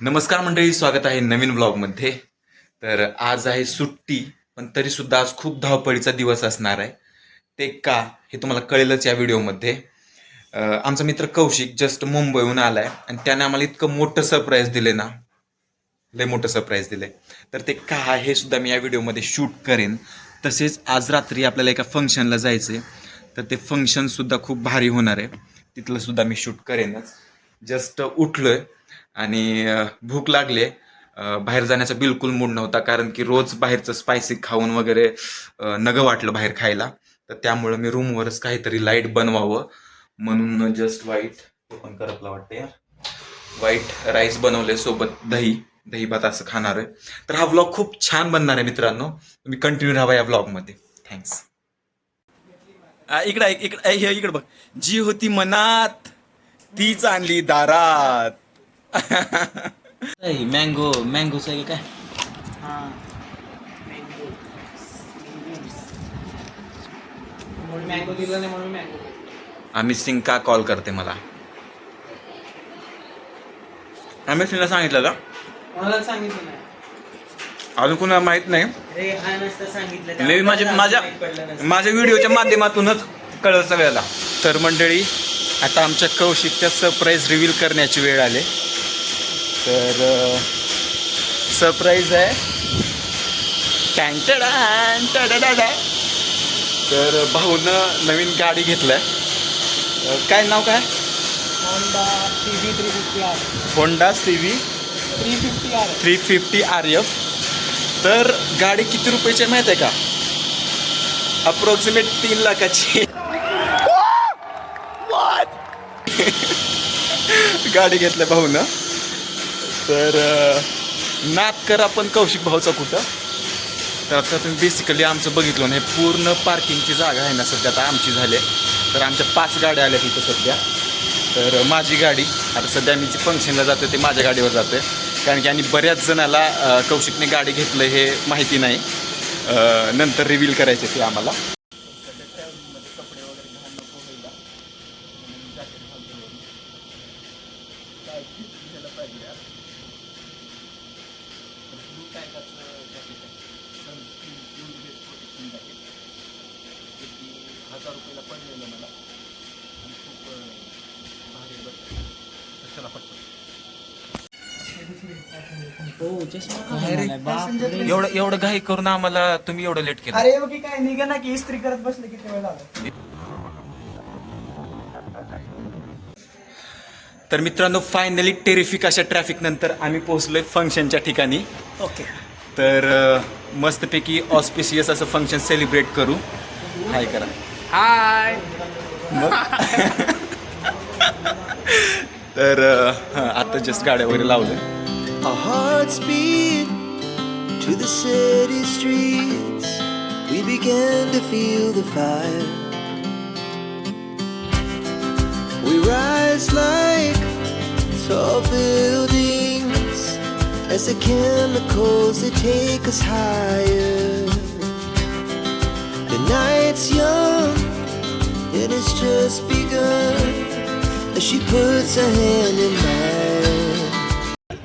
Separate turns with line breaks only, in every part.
नमस्कार मंडळी, स्वागत आहे नवीन व्लॉगमध्ये. तर आज आहे सुट्टी, पण तरी सुद्धा आज खूप धावपळीचा दिवस असणार आहे. ते का हे तुम्हाला कळेलच या व्हिडिओमध्ये. आमचा मित्र कौशिक जस्ट मुंबईहून आलाय आणि त्याने आम्हाला इतकं मोठं सरप्राईज दिले ना, लय मोठं सरप्राईज दिलंय. तर ते का हे सुद्धा मी या व्हिडिओमध्ये शूट करेन. तसेच आज रात्री आपल्याला एका फंक्शनला जायचंय, तर ते फंक्शन सुद्धा खूप भारी होणार आहे. तिथलं सुद्धा मी शूट करेनच. जस्ट उठलोय आणि भूक लागली. बाहेर जाण्याचा बिलकुल मूड नव्हता, कारण की रोज बाहेरचं स्पायसी खाऊन वगैरे नगं वाटलं बाहेर खायला. तर त्यामुळं मी रूमवरच काहीतरी लाईट बनवावं म्हणून जस्ट ओपन करपला वाटतं यार, व्हाईट राईस बनवले, सोबत दही भात असं खाणार आहे. तर हा व्लॉग खूप छान बनणार आहे मित्रांनो, तुम्ही कंटिन्यू राहा या व्लॉगमध्ये. थँक्स. इकडे बघ, जी होती मनात तीच आणली दारात. मँगो सही काय.
मँगो दिलं नाही म्हणून मँगो.
आम्ही सिंग का कॉल करते मला. आम्ही सिंगला सांगितलं का
कोणाला सांगितलं नाही.
अजून कोणाला माहित नाही.
अरे हा नसतं सांगितलं.
मी माझ्या व्हिडिओच्या माध्यमातूनच कळलं सगळ्याला. तर मंडळी, आता आमच्या कौशिकच्या सरप्राईज रिव्हील करण्याची वेळ आली. तर सरप्राईज आहे. तर भाऊनं नवीन गाडी घेतलाय. काय नाव काय?
Honda CV 350R.
Honda CV
350R.
350 RF. तर गाडी किती रुपयाची आहे माहित आहे का? अप्रॉक्सिमेट 3 लाखाची गाडी घेतल्या भाऊनं. तर नाद कर आपण कौशिक भाऊचा कुठं. तर आता तुम्ही बेसिकली आमचं बघितलं ना, हे पूर्ण पार्किंगची जागा आहे ना सध्या आता आमची झाली. तर आमच्या 5 गाड्या आल्या तिथं सध्या. तर माझी गाडी आता सध्या मी जे फंक्शनला जातो ते माझ्या गाडीवर जातो आहे, कारण की आणि बऱ्याच जणाला कौशिकने गाडी घेतलं हे माहिती नाही. नंतर रिव्हील करायचे ते आम्हाला. एवढं घाई करून आम्हाला तुम्ही एवढं लेट केलं.
अरे ओके, काय निघा ना की इस्त्री करत बसले किती वेळ झाला.
तर मित्रांनो, फायनली टेरिफिक अशा ट्रॅफिक नंतर आम्ही पोहोचलोय फंक्शनच्या ठिकाणी.
ओके.
तर मस्तपैकी ऑस्पिशियस असं फंक्शन सेलिब्रेट करू. हाय करा.
हाय.
तर आता जस्ट गाड्या वगैरे लावलं.
Our hearts beat to the city streets. We began to feel the fire. We rise like tall buildings as the chemicals they take us higher. The night's young and it's just begun as she puts her hand in mine.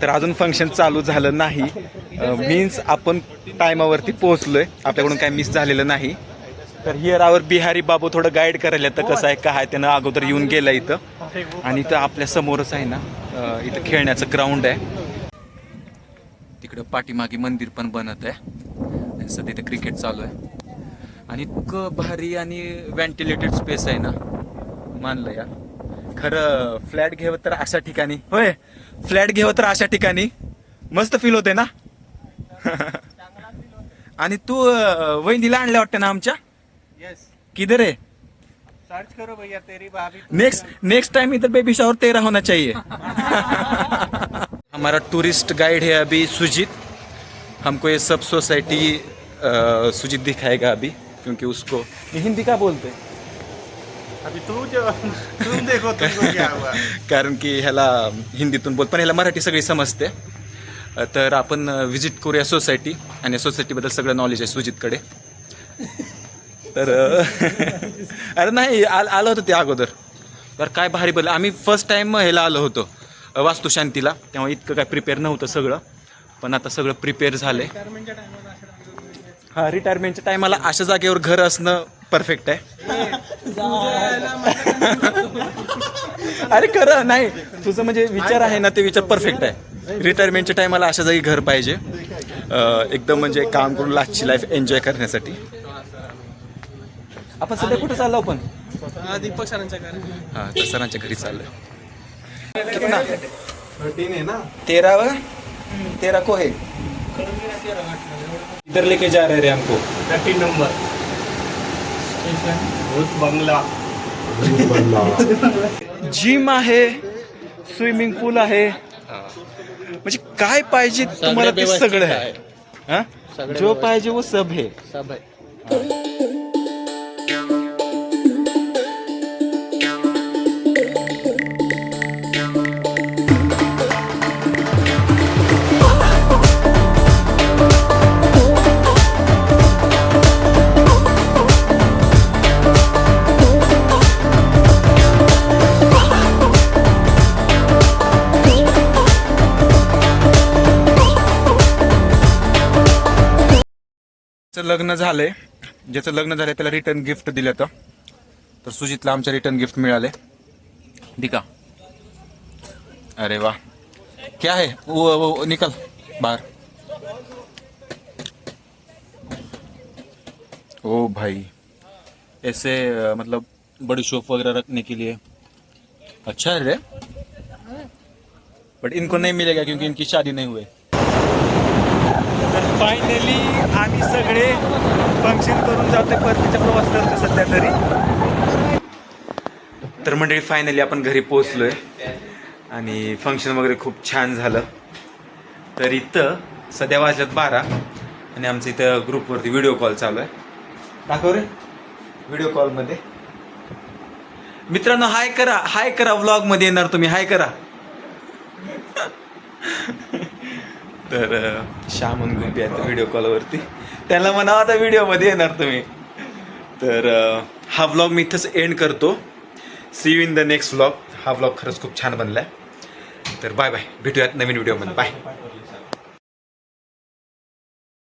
तर अजून function चालू झालं नाही. Means आपण टायमावरती पोहोचलोय, आपल्याकडून काही miss झालेलं नाही. तर हिअर आवर बिहारी बाबू थोडं गाईड करायला तर कसं आहे काय, त्यानं अगोदर येऊन गेलं इथं. आणि इथं आपल्या समोरच आहे ना, इथं खेळण्याचं ग्राउंड आहे. तिकडं पाठीमागे मंदिर पण बनत आहे. सध्या इथं क्रिकेट चालू आहे आणि इतकं भारी आणि व्हेंटिलेटेड स्पेस आहे ना, मानलं यार. खरं फ्लॅट घ्यावं तर अशा ठिकाणी, होय फ्लॅट घ्यावं तर अशा ठिकाणी मस्त फील होते ना. आणि तू वहिनीला आणल्या वाटतं ना आमच्या.
यस.
किधर है?
सर्च करो भैया, तेरी भाभी.
नेक्स्ट टाइम इधर बेबी शावर तेरा होना चाहिए. हमारा टूरिस्ट गाइड है अभी सुजीत. हमको ये सब सोसाइटी सुजीत दिखाएगा अभी, क्योंकि उसको हिंदी का बोलते हैं.
अभी तुम देखो तुमको क्या हुआ.
कारण की ह्याला हिंदीतून बोल, पण ह्याला मराठी सगळी समजते. तर आपण व्हिजिट करूया सोसायटी, आणि या सोसायटीबद्दल सगळं नॉलेज आहे सुजितकडे. तर अरे नाही आलं होतं ते अगोदर. तर काय भारी बोल. आम्ही फर्स्ट टाइम ह्याला आलो होतो वास्तुशांतीला, तेव्हा इतकं काय प्रिपेअर नव्हतं सगळं, पण आता सगळं प्रिपेअर झालंय. हा, रिटायरमेंटच्या टायमाला अशा जागेवर घर असणं परफेक्ट आहे. अरे खरं नाही, तुझं म्हणजे विचार आहे ना, ते विचार परफेक्ट आहे. रिटायरमेंटच्या टायमाला अशा जागी घर पाहिजे, एकदम म्हणजे काम करून लास्टची लाईफ एन्जॉय करण्यासाठी. आपण सध्या कुठे चाललो आपण?
दीपक सरांच्या घरी.
हा, तर सरांच्या घरी चाललोय.
13 है ना.
13 को है इधर लेके जा रहे रे हमको.
13 नंबर भूत बंगला.
जिम आहे, स्विमिंग पूल आहे, म्हणजे काय पाहिजे तुम्हाला ते सगळं आहे. हा? जो पाहिजे वो सब है.
सब है.
लग्न झालंय, ज्याचं लग्न झालंय त्याला रिटर्न गिफ्ट दिलं होतं, तर सुजितला आमच्या रिटर्न गिफ्ट मिळाले. दिका, अरे वाह, क्या है वो निकल बाहर. ओ भाई, ऐसे मतलब बड़ी शॉप वगैरह रखने के लिए अच्छा है रे, बट इनको नहीं मिलेगा क्योंकि इनकी शादी नहीं हुई. तर फायनली आम्ही सगळे फंक्शन करून जातोय, परतीचा प्रवास करतो सध्या तरी. तर मंडळी फायनली आपण घरी पोहोचलोय आणि फंक्शन वगैरे खूप छान झालं. तर इथं सध्या वाजल्यात 12 आणि आमचं इथं ग्रुपवरती व्हिडिओ कॉल चालू आहे. दाखव रे व्हिडिओ कॉलमध्ये. मित्रांनो हाय करा, हाय करा, व्लॉगमध्ये येणार तुम्ही, हाय करा. तर श्याम आणि गुंपी आहेत व्हिडिओ कॉलवरती, त्यांना म्हणा आता व्हिडिओमध्ये येणार तुम्ही. तर हा व्लॉग मी इथंच एंड करतो. See you in the next vlog. हा व्लॉग खरंच खूप छान बनला आहे. तर बाय बाय, भेटूयात नवीन व्हिडिओमध्ये. बाय.